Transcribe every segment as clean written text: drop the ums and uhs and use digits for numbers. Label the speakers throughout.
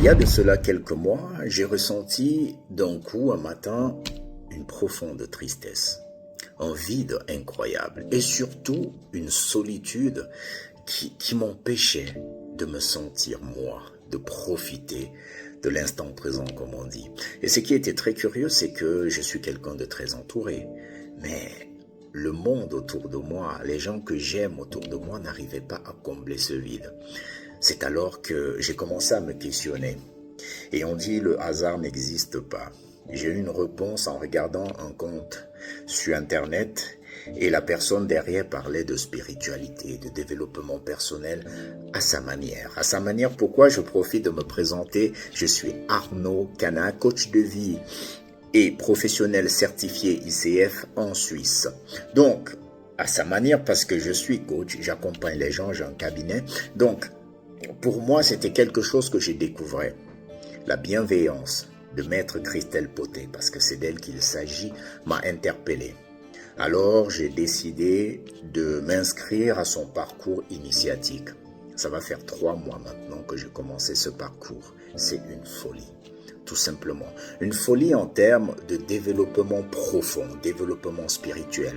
Speaker 1: Il y a de cela quelques mois, j'ai ressenti d'un coup un matin une profonde tristesse, un vide incroyable et surtout une solitude qui m'empêchait de me sentir moi, de profiter de l'instant présent comme on dit. Et ce qui était très curieux, c'est que je suis quelqu'un de très entouré, mais le monde autour de moi, les gens que j'aime autour de moi n'arrivaient pas à combler ce vide. C'est alors que j'ai commencé à me questionner. Et on dit le hasard n'existe pas. J'ai eu une réponse en regardant un compte sur Internet et la personne derrière parlait de spiritualité, de développement personnel à sa manière. À sa manière, pourquoi je profite de me présenter? Je suis Arnaud Cana, coach de vie et professionnel certifié ICF en Suisse. Donc, à sa manière, parce que je suis coach, j'accompagne les gens, j'ai un cabinet. Donc, pour moi, c'était quelque chose que j'ai découvert. La bienveillance de Maître Christelle Poté, parce que c'est d'elle qu'il s'agit, m'a interpellé. Alors, j'ai décidé de m'inscrire à son parcours initiatique. Ça va faire 3 mois maintenant que j'ai commencé ce parcours. C'est une folie, tout simplement. Une folie en termes de développement profond, développement spirituel.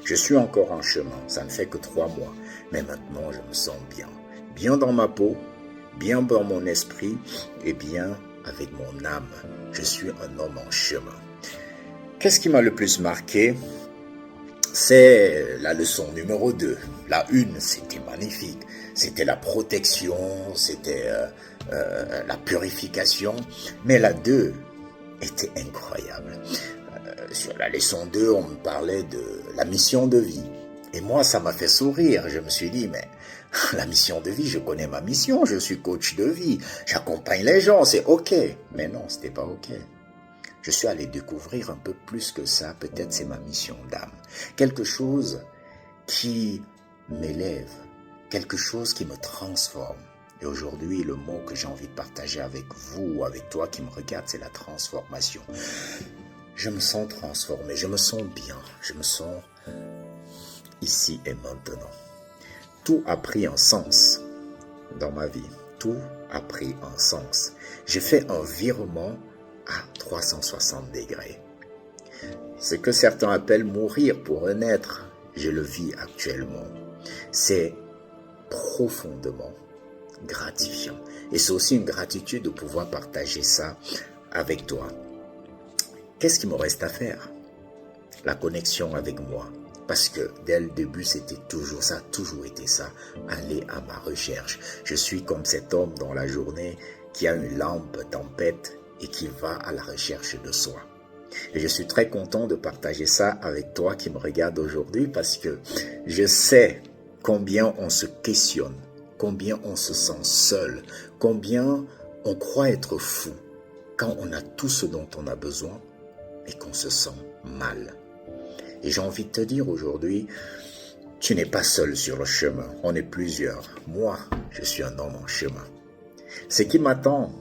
Speaker 1: Je suis encore en chemin, ça ne fait que 3 mois, mais maintenant je me sens bien. Bien dans ma peau, bien dans mon esprit et bien avec mon âme. Je suis un homme en chemin. Qu'est-ce qui m'a le plus marqué? C'est la leçon numéro 2. La 1, c'était magnifique. C'était la protection, c'était la purification. Mais la 2 était incroyable. Sur la leçon 2, on me parlait de la mission de vie. Et moi, ça m'a fait sourire. Je me suis dit, mais la mission de vie, je connais ma mission. Je suis coach de vie. J'accompagne les gens, c'est OK. Mais non, c'était pas OK. Je suis allé découvrir un peu plus que ça. Peut-être c'est ma mission d'âme. Quelque chose qui m'élève. Quelque chose qui me transforme. Et aujourd'hui, le mot que j'ai envie de partager avec vous, avec toi qui me regarde, c'est la transformation. Je me sens transformé. Je me sens bien. Je me sens ici et maintenant. Tout a pris un sens dans ma vie. Tout a pris un sens. J'ai fait un virement à 360 degrés. Ce que certains appellent mourir pour renaître, je le vis actuellement. C'est profondément gratifiant. Et c'est aussi une gratitude de pouvoir partager ça avec toi. Qu'est-ce qu'il me reste à faire? La connexion avec moi. Parce que dès le début, c'était toujours ça, toujours été ça, aller à ma recherche. Je suis comme cet homme dans la journée qui a une lampe tempête et qui va à la recherche de soi. Et je suis très content de partager ça avec toi qui me regarde aujourd'hui parce que je sais combien on se questionne, combien on se sent seul, combien on croit être fou quand on a tout ce dont on a besoin et qu'on se sent mal. Et j'ai envie de te dire aujourd'hui, tu n'es pas seul sur le chemin, on est plusieurs. Moi, je suis un homme en chemin. Ce qui m'attend,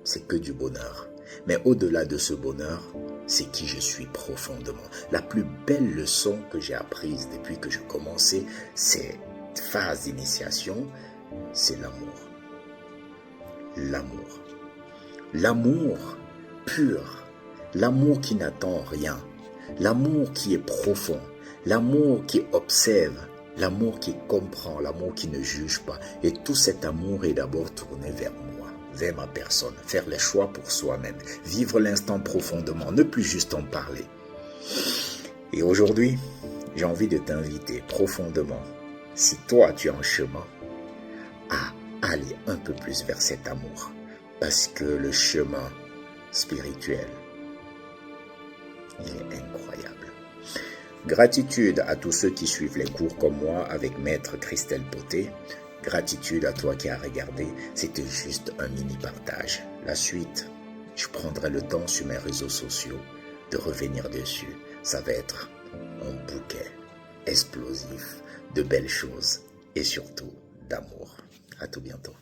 Speaker 1: c'est que du bonheur. Mais au-delà de ce bonheur, c'est qui je suis profondément. La plus belle leçon que j'ai apprise depuis que j'ai commencé cette phase d'initiation, c'est l'amour. L'amour. L'amour pur. L'amour qui n'attend rien. L'amour qui est profond, l'amour qui observe, l'amour qui comprend, l'amour qui ne juge pas. Et tout cet amour est d'abord tourné vers moi, vers ma personne. Faire les choix pour soi-même, vivre l'instant profondément, ne plus juste en parler. Et aujourd'hui, j'ai envie de t'inviter profondément, si toi tu es en chemin, à aller un peu plus vers cet amour. Parce que le chemin spirituel, il est incroyable. Gratitude à tous ceux qui suivent les cours comme moi avec Maître Christelle Poté. Gratitude à toi qui as regardé. C'était juste un mini partage. La suite, je prendrai le temps sur mes réseaux sociaux de revenir dessus. Ça va être un bouquet explosif de belles choses et surtout d'amour. À tout bientôt.